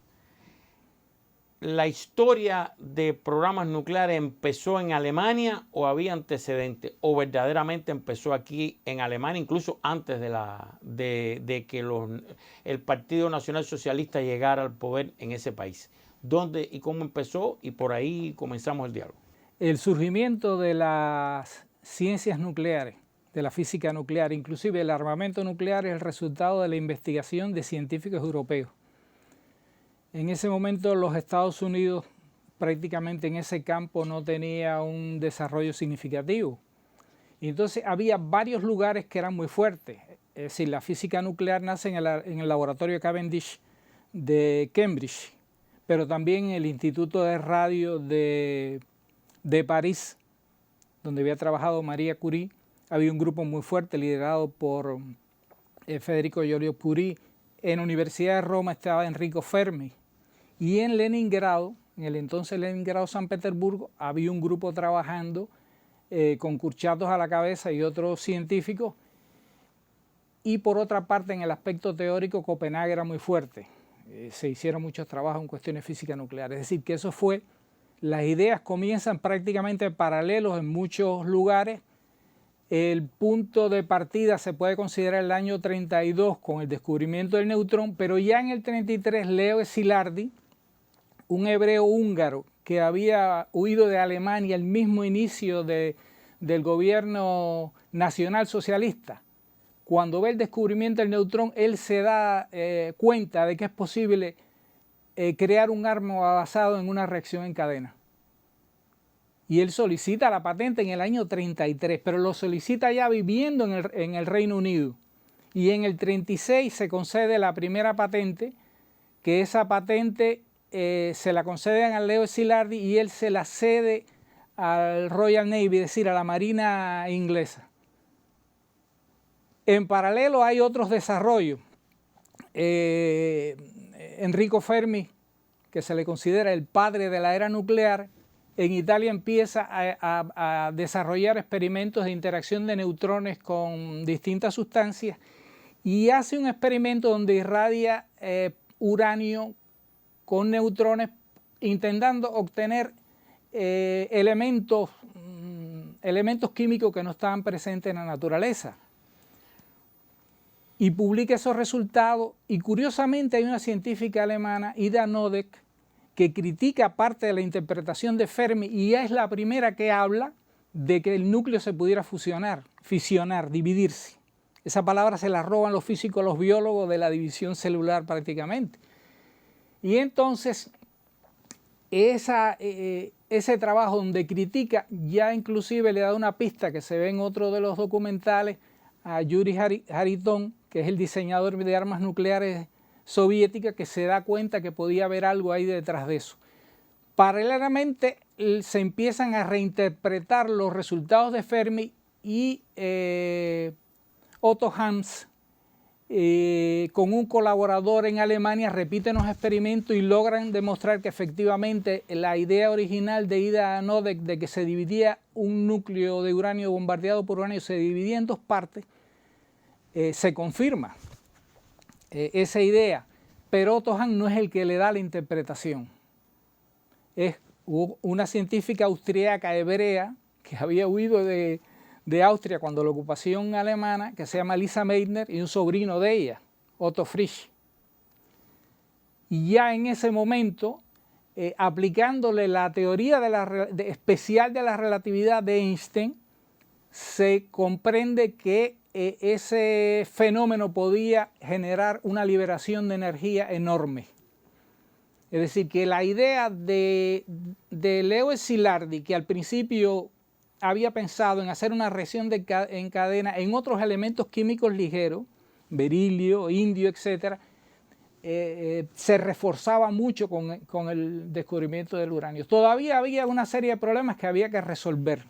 ¿La historia de programas nucleares empezó en Alemania o había antecedentes? ¿O verdaderamente empezó aquí en Alemania, incluso antes de que el Partido Nacional Socialista llegara al poder en ese país? ¿Dónde y cómo empezó? Y por ahí comenzamos el diálogo. El surgimiento de las ciencias nucleares, de la física nuclear, inclusive el armamento nuclear, es el resultado de la investigación de científicos europeos. En ese momento los Estados Unidos prácticamente en ese campo no tenía un desarrollo significativo. Y entonces había varios lugares que eran muy fuertes. Es decir, la física nuclear nace en el laboratorio Cavendish de Cambridge, pero también en el Instituto de Radio de París, donde había trabajado María Curie. Había un grupo muy fuerte liderado por Federico Joliot-Curie. En la Universidad de Roma estaba Enrico Fermi. Y en Leningrado, en el entonces Leningrado, San Petersburgo, había un grupo trabajando con Kurchatov a la cabeza y otros científicos. Y por otra parte, en el aspecto teórico, Copenhague era muy fuerte. Se hicieron muchos trabajos en cuestiones física nuclear. Es decir, que eso fue, las ideas comienzan prácticamente paralelos en muchos lugares. El punto de partida se puede considerar el año 32 con el descubrimiento del neutrón, pero ya en el 33 Leo Szilárdy, un hebreo húngaro que había huido de Alemania al mismo inicio del gobierno nacional socialista, cuando ve el descubrimiento del neutrón, él se da cuenta de que es posible crear un arma basado en una reacción en cadena. Y él solicita la patente en el año 33, pero lo solicita ya viviendo en el Reino Unido. Y en el 36 se concede la primera patente, que esa patente se la conceden a Leo Szilárdy y él se la cede al Royal Navy, es decir, a la Marina inglesa. En paralelo hay otros desarrollos. Enrico Fermi, que se le considera el padre de la era nuclear, en Italia empieza a desarrollar experimentos de interacción de neutrones con distintas sustancias y hace un experimento donde irradia uranio con neutrones intentando obtener elementos químicos que no estaban presentes en la naturaleza. Y publica esos resultados, y curiosamente hay una científica alemana, Ida Noddack, que critica parte de la interpretación de Fermi, y ella es la primera que habla de que el núcleo se pudiera fisionar, dividirse. Esa palabra se la roban los físicos, los biólogos de la división celular prácticamente. Y entonces ese trabajo donde critica, ya inclusive le da una pista que se ve en otro de los documentales a Yuri Hariton, que es el diseñador de armas nucleares soviética, que se da cuenta que podía haber algo ahí detrás de eso. Paralelamente se empiezan a reinterpretar los resultados de Fermi, y Otto Hams, con un colaborador en Alemania, repiten los experimentos y logran demostrar que efectivamente la idea original de Ida Noddack de que se dividía un núcleo de uranio bombardeado por uranio, se dividía en dos partes, se confirma esa idea, pero Otto Hahn no es el que le da la interpretación. Es una científica austríaca hebrea que había huido de Austria cuando la ocupación alemana, que se llama Lisa Meitner, y un sobrino de ella, Otto Frisch. Y ya en ese momento, aplicándole la teoría especial de la relatividad de Einstein, se comprende que ese fenómeno podía generar una liberación de energía enorme. Es decir, que la idea de Leo Szilárdy, que al principio había pensado en hacer una reacción en cadena en otros elementos químicos ligeros, berilio, indio, etc., se reforzaba mucho con el descubrimiento del uranio. Todavía había una serie de problemas que había que resolver.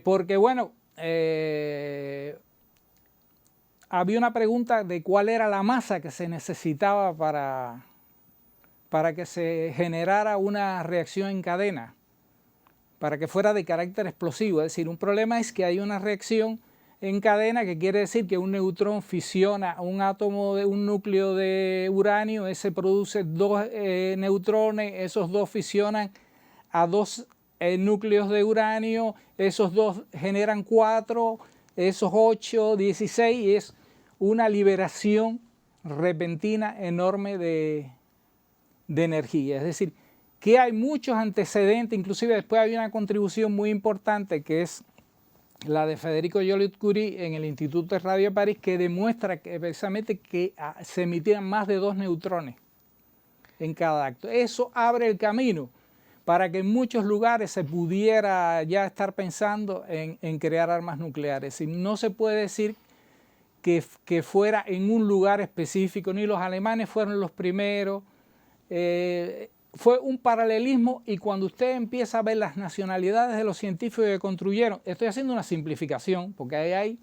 Porque, bueno, había una pregunta de cuál era la masa que se necesitaba para que se generara una reacción en cadena, para que fuera de carácter explosivo. Es decir, un problema es que hay una reacción en cadena, que quiere decir que un neutrón fisiona un átomo de un núcleo de uranio, ese produce dos neutrones, esos dos fisionan a dos núcleos de uranio, esos dos generan 4, esos 8, 16, y es una liberación repentina enorme de energía. Es decir, que hay muchos antecedentes, inclusive después hay una contribución muy importante que es la de Federico Joliot-Curie en el Instituto de Radio de París, que demuestra que precisamente que se emitían más de 2 neutrones en cada acto. Eso abre el camino para que en muchos lugares se pudiera ya estar pensando en crear armas nucleares. Y no se puede decir que fuera en un lugar específico, ni los alemanes fueron los primeros. Fue un paralelismo, y cuando usted empieza a ver las nacionalidades de los científicos que construyeron, estoy haciendo una simplificación, porque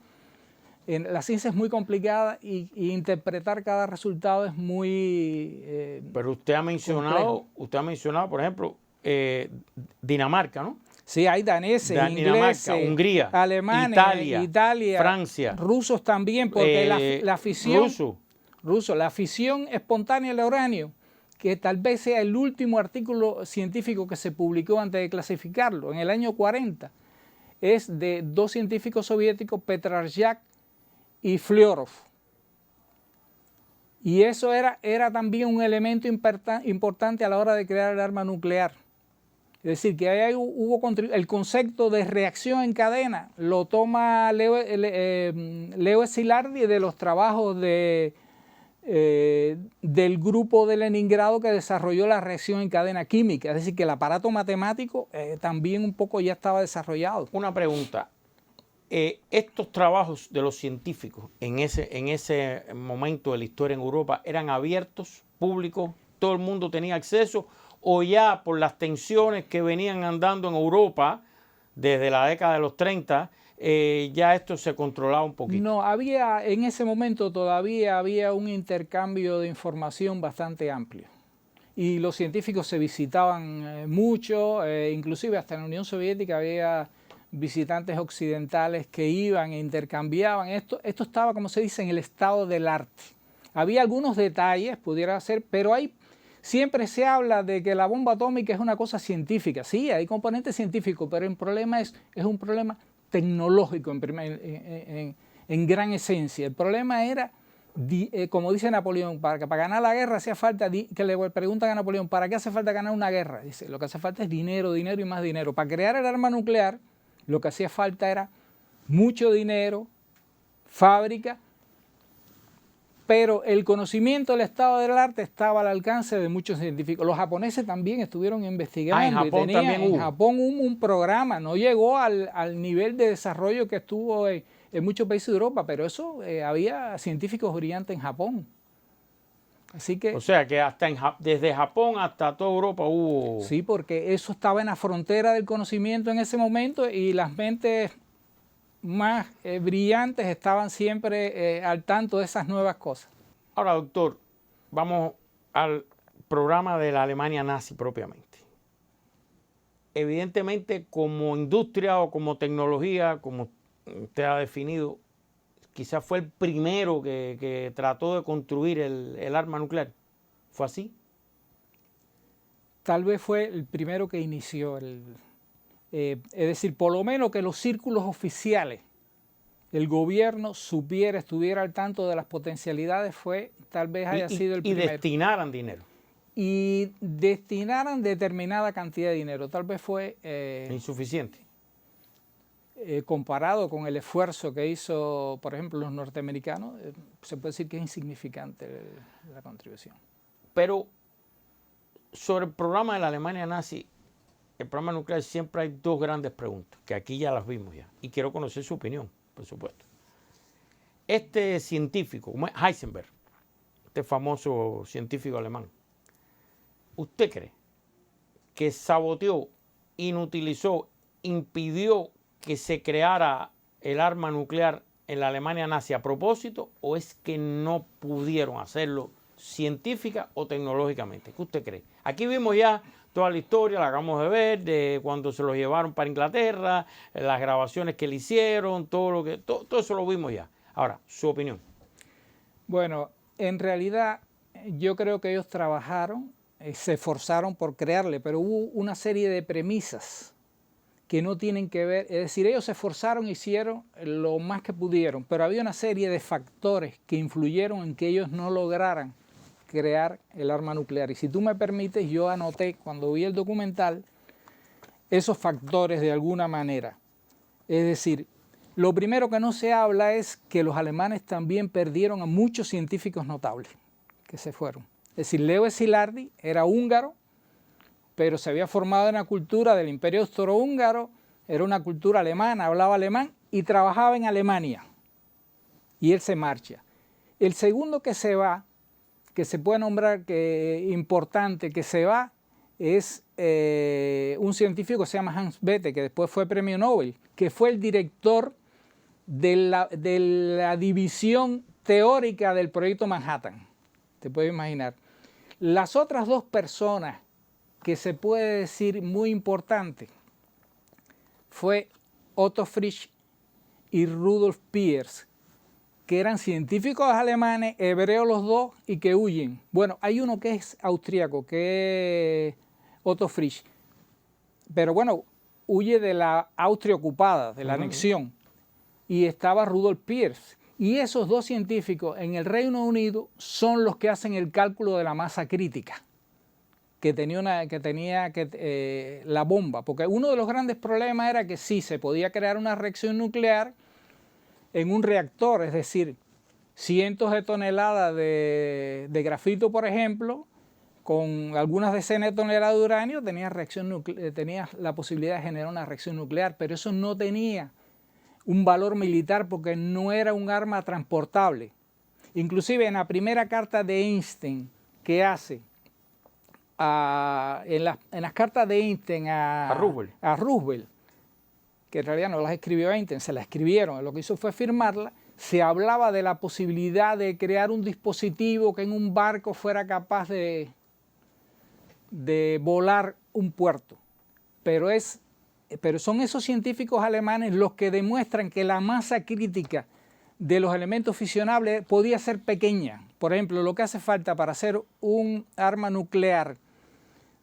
la ciencia es muy complicada y interpretar cada resultado es muy Pero usted ha mencionado, por ejemplo, Dinamarca, ¿no? Sí, hay daneses, Dinamarca, ingleses, Hungría, alemanes, Italia, Francia, rusos también, porque la fisión la fisión espontánea del uranio, que tal vez sea el último artículo científico que se publicó antes de clasificarlo, en el año 40, es de 2 científicos soviéticos, Petrarchak y Fliorov. Y eso era también un elemento importante a la hora de crear el arma nuclear. Es decir, que ahí hubo el concepto de reacción en cadena, lo toma Leo Szilárdy de los trabajos del grupo de Leningrado que desarrolló la reacción en cadena química. Es decir, que el aparato matemático también un poco ya estaba desarrollado. Una pregunta. Estos trabajos de los científicos en ese momento de la historia en Europa eran abiertos, públicos, todo el mundo tenía acceso, o ya por las tensiones que venían andando en Europa desde la década de los 30, ya esto se controlaba un poquito? No, en ese momento todavía había un intercambio de información bastante amplio. Y los científicos se visitaban mucho, inclusive hasta en la Unión Soviética había visitantes occidentales que iban e intercambiaban. Esto estaba, como se dice, en el estado del arte. Había algunos detalles, pudiera ser, pero hay siempre se habla de que la bomba atómica es una cosa científica. Sí, hay componentes científicos, pero el problema es un problema tecnológico en gran esencia. El problema era, como dice Napoleón, para ganar la guerra hacía falta, que le preguntan a Napoleón, ¿para qué hace falta ganar una guerra? Dice, lo que hace falta es dinero, dinero y más dinero. Para crear el arma nuclear, lo que hacía falta era mucho dinero, fábrica, pero el conocimiento del estado del arte estaba al alcance de muchos científicos. Los japoneses también estuvieron investigando. En Japón también hubo. En Japón hubo un programa, no llegó al nivel de desarrollo que estuvo en muchos países de Europa, pero eso había científicos brillantes en Japón. Así que, o sea que desde Japón hasta toda Europa hubo... Sí, porque eso estaba en la frontera del conocimiento en ese momento y las mentes más brillantes estaban siempre al tanto de esas nuevas cosas. Ahora, doctor, vamos al programa de la Alemania nazi propiamente. Evidentemente, como industria o como tecnología, como usted ha definido, quizás fue el primero que trató de construir el arma nuclear. ¿Fue así? Tal vez fue el primero que inició es decir, por lo menos que los círculos oficiales, el gobierno estuviera al tanto de las potencialidades, tal vez haya sido el primero. Y destinaran dinero. Y destinaran determinada cantidad de dinero. Tal vez fue... insuficiente. Comparado con el esfuerzo que hizo, por ejemplo, los norteamericanos, se puede decir que es insignificante la contribución. Pero sobre el programa de la Alemania nazi, el programa nuclear, siempre hay dos grandes preguntas, que aquí ya las vimos ya, y quiero conocer su opinión, por supuesto. Este científico, como es Heisenberg, este famoso científico alemán, ¿usted cree que saboteó, inutilizó, impidió que se creara el arma nuclear en la Alemania nazi a propósito, o es que no pudieron hacerlo científica o tecnológicamente? ¿Qué usted cree? Aquí vimos ya toda la historia, la acabamos de ver, de cuando se los llevaron para Inglaterra, las grabaciones que le hicieron, todo eso lo vimos ya. Ahora, su opinión. Bueno, en realidad yo creo que ellos trabajaron, se esforzaron por crearle, pero hubo una serie de premisas que no tienen que ver, es decir, ellos se esforzaron, hicieron lo más que pudieron, pero había una serie de factores que influyeron en que ellos no lograran crear el arma nuclear. Y si tú me permites, yo anoté cuando vi el documental esos factores de alguna manera. Es decir, lo primero que no se habla es que los alemanes también perdieron a muchos científicos notables que se fueron. Es decir, Leo Szilárdy era húngaro, pero se había formado en la cultura del Imperio Austrohúngaro, era una cultura alemana, hablaba alemán y trabajaba en Alemania. Y él se marcha. El segundo que se va, que se puede nombrar que importante, que se va, es un científico que se llama Hans Bethe, que después fue premio Nobel, que fue el director de la división teórica del proyecto Manhattan. Te puedes imaginar. Las otras dos personas que se puede decir muy importante fue Otto Frisch y Rudolf Peierls, que eran científicos alemanes, hebreos los dos, y que huyen. Bueno, hay uno que es austríaco, que es Otto Frisch, pero bueno, huye de la Austria ocupada, de la anexión, y estaba Rudolf Peierls. Y esos dos científicos en el Reino Unido son los que hacen el cálculo de la masa crítica que tenía la bomba, porque uno de los grandes problemas era que sí, se podía crear una reacción nuclear en un reactor, es decir, cientos de toneladas de grafito, por ejemplo, con algunas decenas de toneladas de uranio, tenía la posibilidad de generar una reacción nuclear, pero eso no tenía un valor militar porque no era un arma transportable. Inclusive en la primera carta de Einstein que hace, en las cartas de Einstein a Roosevelt, que en realidad no las escribió Einstein, se las escribieron, lo que hizo fue firmarla, se hablaba de la posibilidad de crear un dispositivo que en un barco fuera capaz de volar un puerto. Pero son esos científicos alemanes los que demuestran que la masa crítica de los elementos fisionables podía ser pequeña, Por ejemplo, lo que hace falta para hacer un arma nuclear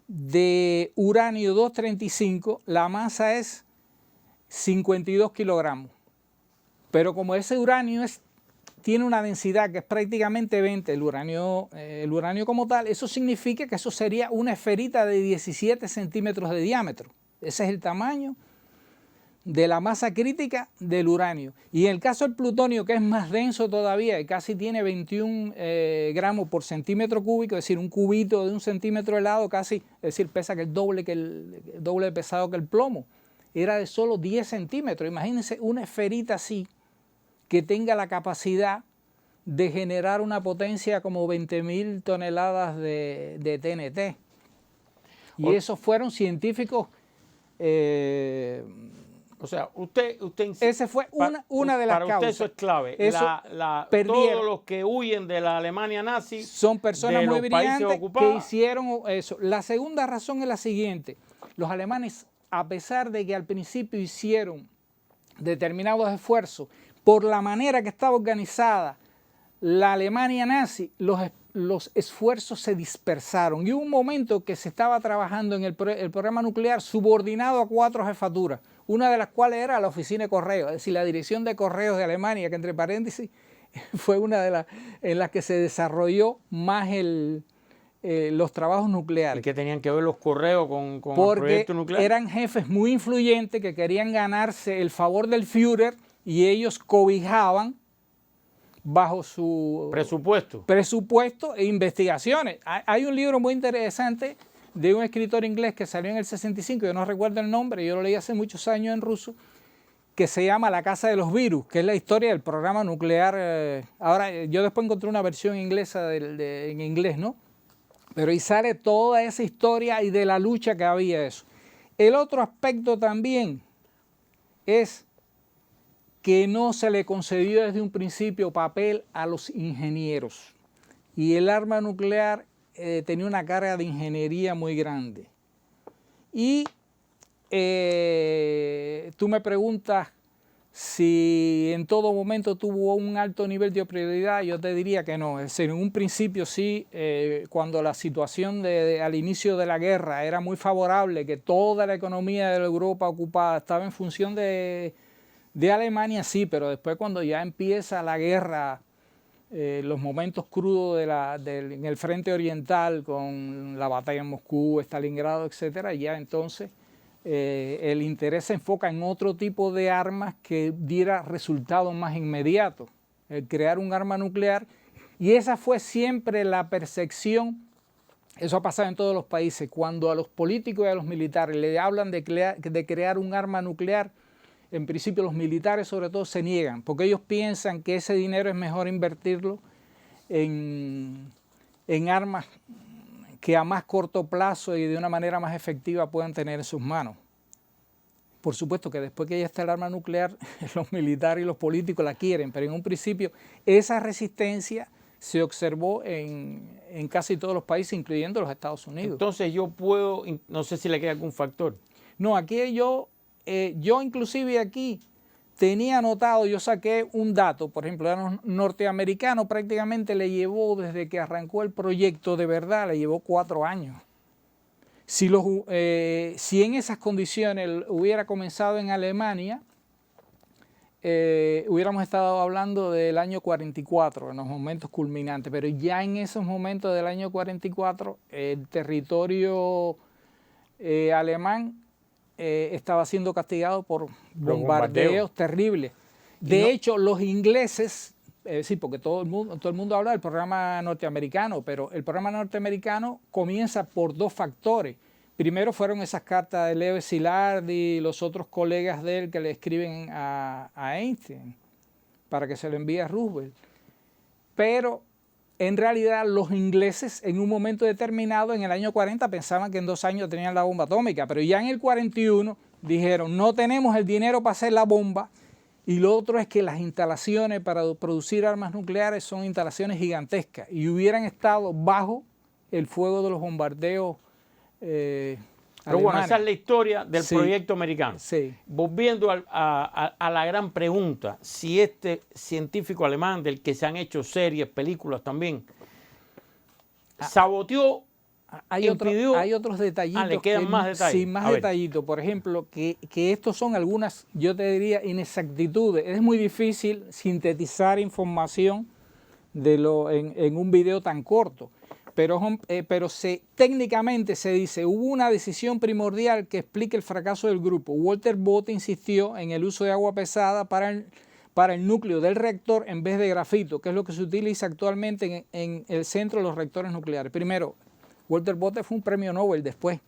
de uranio 235, la masa es 52 kilogramos. Pero como ese uranio tiene una densidad que es prácticamente 20, el uranio como tal, eso significa que eso sería una esferita de 17 centímetros de diámetro. Ese es el tamaño de la masa crítica del uranio. Y en el caso del plutonio, que es más denso todavía y casi tiene 21 gramos por centímetro cúbico, es decir, un cubito de 1 centímetro de lado casi, es decir, pesa el doble de pesado que el plomo, era de solo 10 centímetros. Imagínense una esferita así que tenga la capacidad de generar una potencia como 20.000 toneladas de TNT. Y esos fueron científicos... o sea, usted esa fue una de las causas. Para usted eso es clave. Todos los que huyen de la Alemania nazi son personas muy brillantes que hicieron eso. La segunda razón es la siguiente. Los alemanes, a pesar de que al principio hicieron determinados esfuerzos, por la manera que estaba organizada la Alemania nazi, los esfuerzos se dispersaron. Y hubo un momento que se estaba trabajando en el programa nuclear subordinado a 4 jefaturas, una de las cuales era la oficina de correos, es decir, la dirección de correos de Alemania, que entre paréntesis fue una de las en las que se desarrolló más los trabajos nucleares. ¿Y qué tenían que ver los correos con el proyecto nuclear? Eran jefes muy influyentes que querían ganarse el favor del Führer y ellos cobijaban bajo su presupuesto e investigaciones. Hay un libro muy interesante de un escritor inglés que salió en el 65, yo no recuerdo el nombre, yo lo leí hace muchos años en ruso, que se llama La Casa de los Virus, que es la historia del programa nuclear. Ahora, yo después encontré una versión inglesa en inglés, ¿no? Pero ahí sale toda esa historia y de la lucha que había eso. El otro aspecto también es que no se le concedió desde un principio papel a los ingenieros. Y el arma nuclear tenía una carga de ingeniería muy grande. Y tú me preguntas si en todo momento tuvo un alto nivel de prioridad, yo te diría que no. Es decir, en un principio sí, cuando la situación al inicio de la guerra era muy favorable, que toda la economía de la Europa ocupada estaba en función de Alemania, sí, pero después cuando ya empieza la guerra, los momentos crudos en el frente oriental, con la batalla en Moscú, Stalingrado, etcétera, ya entonces el interés se enfoca en otro tipo de armas que diera resultados más inmediatos, el crear un arma nuclear, y esa fue siempre la percepción. Eso ha pasado en todos los países. Cuando a los políticos y a los militares le hablan de crear un arma nuclear, en principio los militares sobre todo se niegan, porque ellos piensan que ese dinero es mejor invertirlo en armas que a más corto plazo y de una manera más efectiva puedan tener en sus manos. Por supuesto que después que ya está el arma nuclear, los militares y los políticos la quieren, pero en un principio esa resistencia se observó en casi todos los países, incluyendo los Estados Unidos. Entonces yo puedo, no sé si le queda algún factor. No, aquí yo inclusive aquí tenía anotado, yo saqué un dato, por ejemplo, a los norteamericanos prácticamente le llevó, desde que arrancó el proyecto de verdad, le llevó 4 años. Si en esas condiciones hubiera comenzado en Alemania, hubiéramos estado hablando del año 44, en los momentos culminantes, pero ya en esos momentos del año 44, el territorio alemán estaba siendo castigado por bombardeos terribles. De hecho, los ingleses, sí, porque todo el mundo habla del programa norteamericano, pero el programa norteamericano comienza por 2 factores. Primero fueron esas cartas de Leo Szilard y los otros colegas de él que le escriben a Einstein para que se lo envíe a Roosevelt. Pero en realidad los ingleses en un momento determinado, en el año 40, pensaban que en 2 años tenían la bomba atómica, pero ya en el 41 dijeron no tenemos el dinero para hacer la bomba, y lo otro es que las instalaciones para producir armas nucleares son instalaciones gigantescas y hubieran estado bajo el fuego de los bombardeos Pero bueno, esa es la historia del proyecto americano. Sí. Volviendo a la gran pregunta, si este científico alemán, del que se han hecho series, películas también, saboteó, impidió... Hay otros detallitos. le quedan más detalles. Sí, más detallitos. Por ejemplo, que estos son algunas, yo te diría, inexactitudes. Es muy difícil sintetizar información en un video tan corto. Pero técnicamente se dice, hubo una decisión primordial que explica el fracaso del grupo. Walter Bothe insistió en el uso de agua pesada para el núcleo del reactor en vez de grafito, que es lo que se utiliza actualmente en el centro de los reactores nucleares. Primero, Walter Bothe fue un premio Nobel después.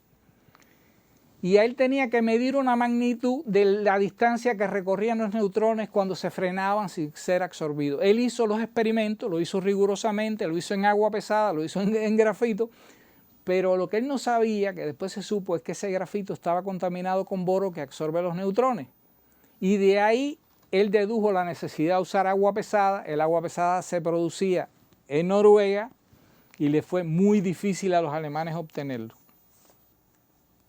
Y él tenía que medir una magnitud de la distancia que recorrían los neutrones cuando se frenaban sin ser absorbidos. Él hizo los experimentos, lo hizo rigurosamente, lo hizo en agua pesada, lo hizo en grafito, pero lo que él no sabía, que después se supo, es que ese grafito estaba contaminado con boro que absorbe los neutrones. Y de ahí él dedujo la necesidad de usar agua pesada. El agua pesada se producía en Noruega y le fue muy difícil a los alemanes obtenerlo.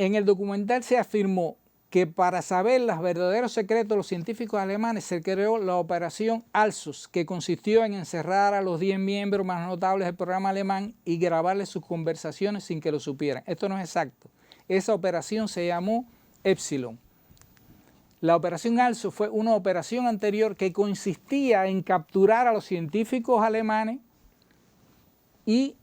En el documental se afirmó que para saber los verdaderos secretos de los científicos alemanes se creó la operación Alsos, que consistió en encerrar a los 10 miembros más notables del programa alemán y grabarles sus conversaciones sin que lo supieran. Esto no es exacto. Esa operación se llamó Epsilon. La operación Alsos fue una operación anterior que consistía en capturar a los científicos alemanes y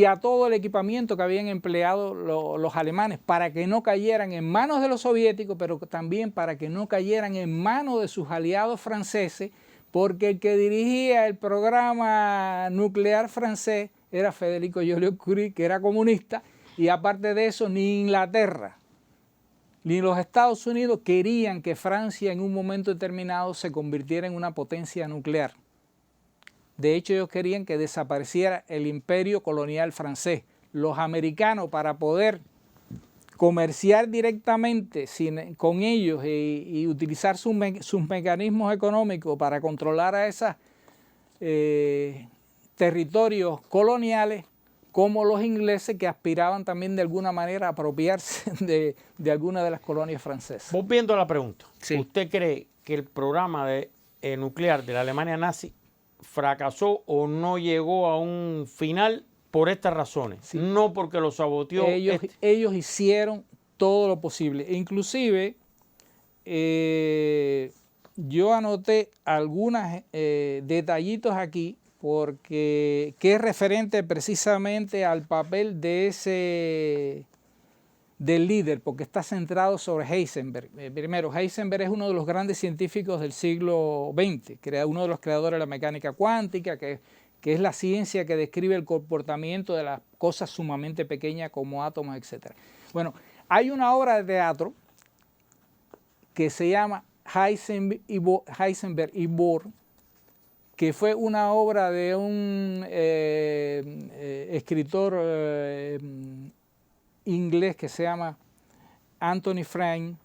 a todo el equipamiento que habían empleado los alemanes para que no cayeran en manos de los soviéticos, pero también para que no cayeran en manos de sus aliados franceses, porque el que dirigía el programa nuclear francés era Federico Joliot-Curie, que era comunista, y aparte de eso, ni Inglaterra ni los Estados Unidos querían que Francia en un momento determinado se convirtiera en una potencia nuclear. De hecho, ellos querían que desapareciera el imperio colonial francés. Los americanos, para poder comerciar directamente con ellos y utilizar sus mecanismos económicos para controlar a esos territorios coloniales, como los ingleses, que aspiraban también de alguna manera a apropiarse de alguna de las colonias francesas. Volviendo a la pregunta, sí. ¿Usted cree que el programa nuclear de la Alemania nazi fracasó o no llegó a un final por estas razones? Sí. No porque lo saboteó. Ellos hicieron todo lo posible. Inclusive, yo anoté algunos detallitos aquí, porque que es referente precisamente al papel del líder, porque está centrado sobre Heisenberg. Primero, Heisenberg es uno de los grandes científicos del siglo XX, uno de los creadores de la mecánica cuántica, que es la ciencia que describe el comportamiento de las cosas sumamente pequeñas como átomos, etc. Bueno, hay una obra de teatro que se llama Heisenberg y Bohr, que fue una obra de un escritor inglés que se llama Anthony Frank,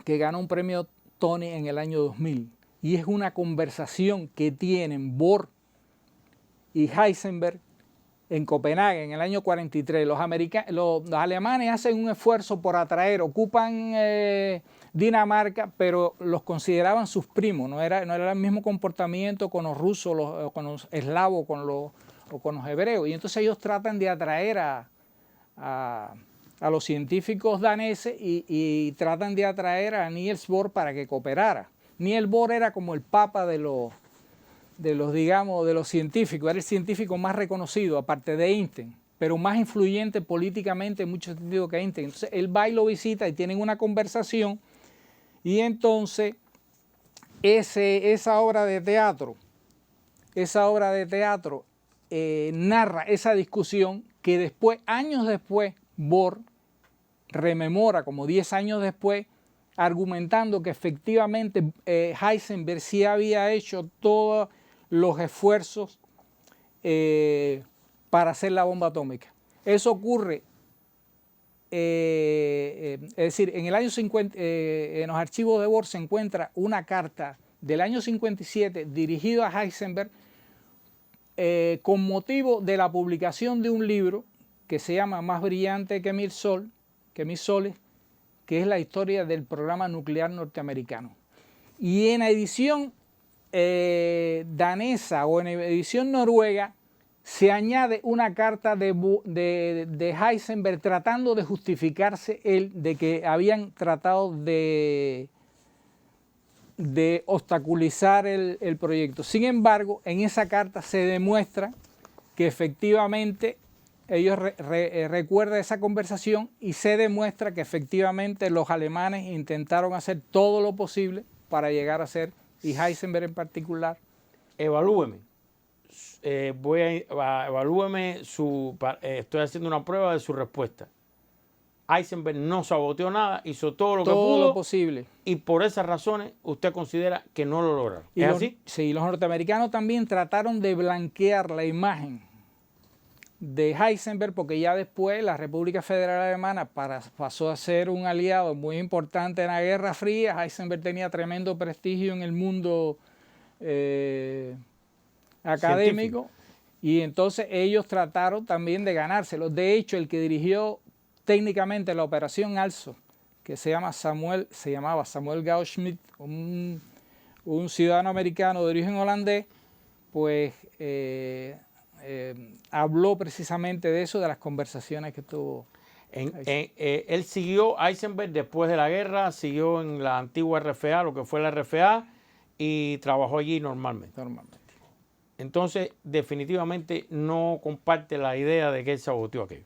que ganó un premio Tony en el año 2000. Y es una conversación que tienen Bohr y Heisenberg en Copenhague en el año 43. Los alemanes hacen un esfuerzo por atraer, ocupan Dinamarca, pero los consideraban sus primos, no era el mismo comportamiento con los rusos, con los eslavos, o con los hebreos. Y entonces ellos tratan de atraer a los científicos daneses y tratan de atraer a Niels Bohr para que cooperara. Niels Bohr era como el papa de los científicos, era el científico más reconocido, aparte de Einstein, pero más influyente políticamente en muchos sentidos que Einstein. Entonces él va y lo visita y tienen una conversación, y entonces esa obra de teatro narra esa discusión que después, años después, Bohr rememora, como 10 años después, argumentando que efectivamente Heisenberg sí había hecho todos los esfuerzos para hacer la bomba atómica. Eso ocurre, es decir, en el año 50, en los archivos de Bohr se encuentra una carta del año 57 dirigida a Heisenberg con motivo de la publicación de un libro que se llama Más brillante que mil soles, que es la historia del programa nuclear norteamericano. Y en la edición danesa o en la edición noruega se añade una carta de Heisenberg tratando de justificarse de que habían tratado de obstaculizar el proyecto. Sin embargo, en esa carta se demuestra que efectivamente ellos recuerdan esa conversación y se demuestra que efectivamente los alemanes intentaron hacer todo lo posible para llegar a ser, y Heisenberg en particular. Evalúeme. Evalúeme estoy haciendo una prueba de su respuesta. Heisenberg no saboteó nada, hizo todo lo que pudo. Todo lo posible. Y por esas razones usted considera que no lo lograron. ¿Es así? Sí, los norteamericanos también trataron de blanquear la imagen de Heisenberg, porque ya después la República Federal Alemana pasó a ser un aliado muy importante en la Guerra Fría. Heisenberg tenía tremendo prestigio en el mundo académico, y entonces ellos trataron también de ganárselo. De hecho, el que dirigió técnicamente la operación Also, que se llamaba Samuel Gauss-Schmidt, un ciudadano americano de origen holandés, pues habló precisamente de eso, de las conversaciones que tuvo. Él siguió, Heisenberg después de la guerra, siguió en la antigua RFA, lo que fue la RFA, y trabajó allí normalmente. Entonces, definitivamente no comparte la idea de que él saboteó aquello.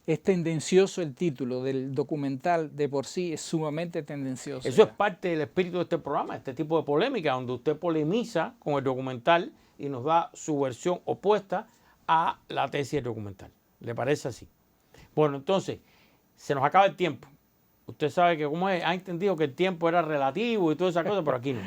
Es tendencioso el título del documental, de por sí es sumamente tendencioso. Eso es parte del espíritu de este programa, este tipo de polémica, donde usted polemiza con el documental y nos da su versión opuesta a la tesis del documental. ¿Le parece así? Bueno, entonces, se nos acaba el tiempo. Usted sabe que como ha entendido que el tiempo era relativo y todas esas cosas, pero aquí no.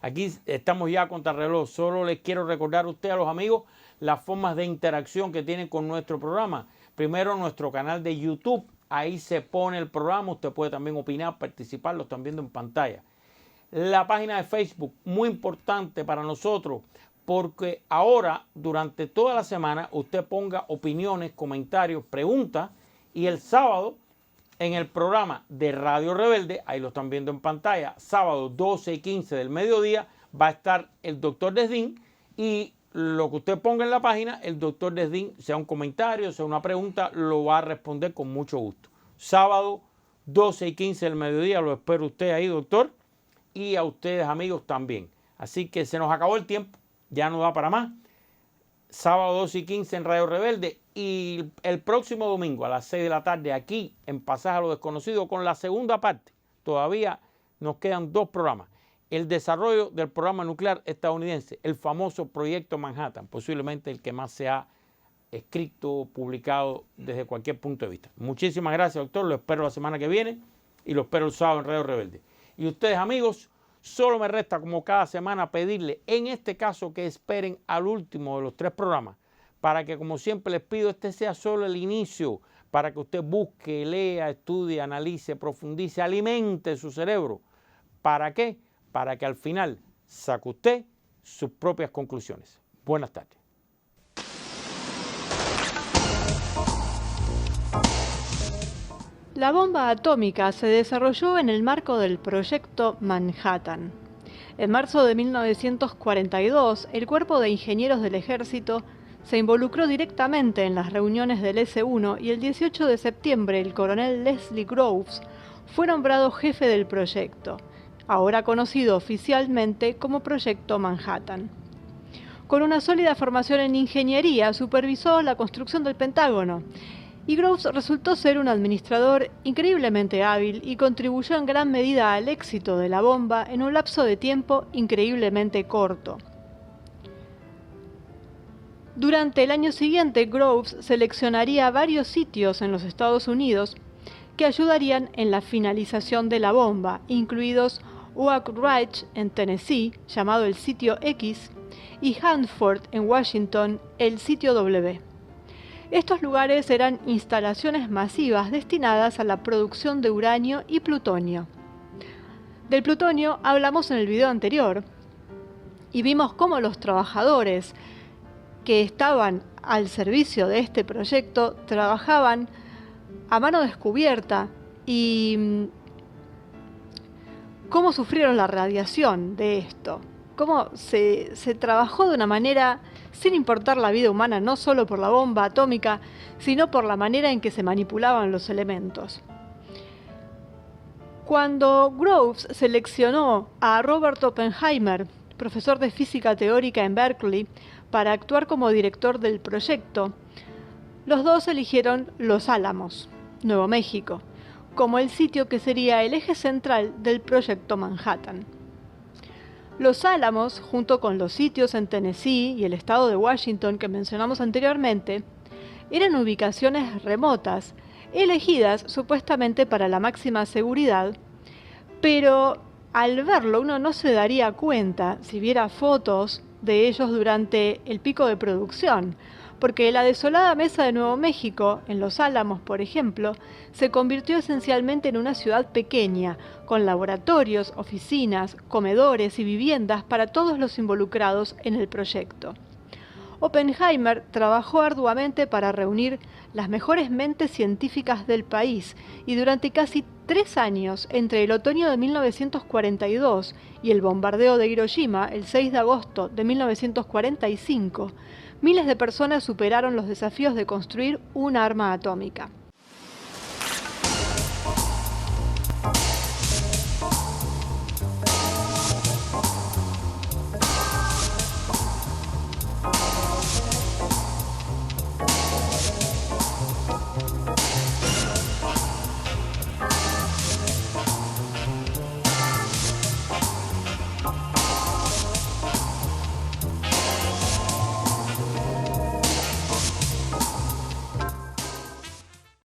Aquí estamos ya a contrarreloj. Solo les quiero recordar a usted, a los amigos, las formas de interacción que tienen con nuestro programa. Primero, nuestro canal de YouTube. Ahí se pone el programa. Usted puede también opinar, participar. Lo están viendo en pantalla. La página de Facebook, muy importante para nosotros, porque ahora, durante toda la semana, usted ponga opiniones, comentarios, preguntas, y el sábado, en el programa de Radio Rebelde, ahí lo están viendo en pantalla, sábado 12 y 15 del mediodía, va a estar el Dr. Desdin, y lo que usted ponga en la página, el Dr. Desdin, sea un comentario, sea una pregunta, lo va a responder con mucho gusto. Sábado 12 y 15 del mediodía, lo espero usted ahí, doctor, y a ustedes, amigos, también. Así que se nos acabó el tiempo, ya no da para más. Sábado 12 y 15 en Radio Rebelde, y el próximo domingo a las 6 de la tarde aquí en Pasaje a lo Desconocido con la segunda parte. Todavía nos quedan 2 programas. El desarrollo del programa nuclear estadounidense, el famoso Proyecto Manhattan, posiblemente el que más se ha escrito, publicado desde cualquier punto de vista. Muchísimas gracias, doctor. Lo espero la semana que viene y lo espero el sábado en Radio Rebelde. Y ustedes, amigos, solo me resta, como cada semana, pedirle, en este caso, que esperen al último de los 3 programas, para que, como siempre les pido, este sea solo el inicio, para que usted busque, lea, estudie, analice, profundice, alimente su cerebro. ¿Para qué? Para que al final saque usted sus propias conclusiones. Buenas tardes. La bomba atómica se desarrolló en el marco del Proyecto Manhattan. En marzo de 1942, el Cuerpo de Ingenieros del Ejército se involucró directamente en las reuniones del S-1 y el 18 de septiembre el coronel Leslie Groves fue nombrado jefe del proyecto, ahora conocido oficialmente como Proyecto Manhattan. Con una sólida formación en ingeniería, supervisó la construcción del Pentágono, y Groves resultó ser un administrador increíblemente hábil y contribuyó en gran medida al éxito de la bomba en un lapso de tiempo increíblemente corto. Durante el año siguiente, Groves seleccionaría varios sitios en los Estados Unidos que ayudarían en la finalización de la bomba, incluidos Oak Ridge en Tennessee, llamado el Sitio X, y Hanford en Washington, el Sitio W. Estos lugares eran instalaciones masivas destinadas a la producción de uranio y plutonio. Del plutonio hablamos en el video anterior y vimos cómo los trabajadores que estaban al servicio de este proyecto trabajaban a mano descubierta y cómo sufrieron la radiación de esto, cómo se trabajó de una manera sin importar la vida humana, no solo por la bomba atómica, sino por la manera en que se manipulaban los elementos. Cuando Groves seleccionó a Robert Oppenheimer, profesor de física teórica en Berkeley, para actuar como director del proyecto, los dos eligieron Los Álamos, Nuevo México, como el sitio que sería el eje central del proyecto Manhattan. Los Álamos, junto con los sitios en Tennessee y el estado de Washington que mencionamos anteriormente, eran ubicaciones remotas, elegidas supuestamente para la máxima seguridad, pero al verlo uno no se daría cuenta si viera fotos de ellos durante el pico de producción, porque la desolada mesa de Nuevo México, en Los Álamos por ejemplo, se convirtió esencialmente en una ciudad pequeña, con laboratorios, oficinas, comedores y viviendas para todos los involucrados en el proyecto. Oppenheimer trabajó arduamente para reunir las mejores mentes científicas del país y durante casi 3 años, entre el otoño de 1942 y el bombardeo de Hiroshima, el 6 de agosto de 1945, miles de personas superaron los desafíos de construir un arma atómica.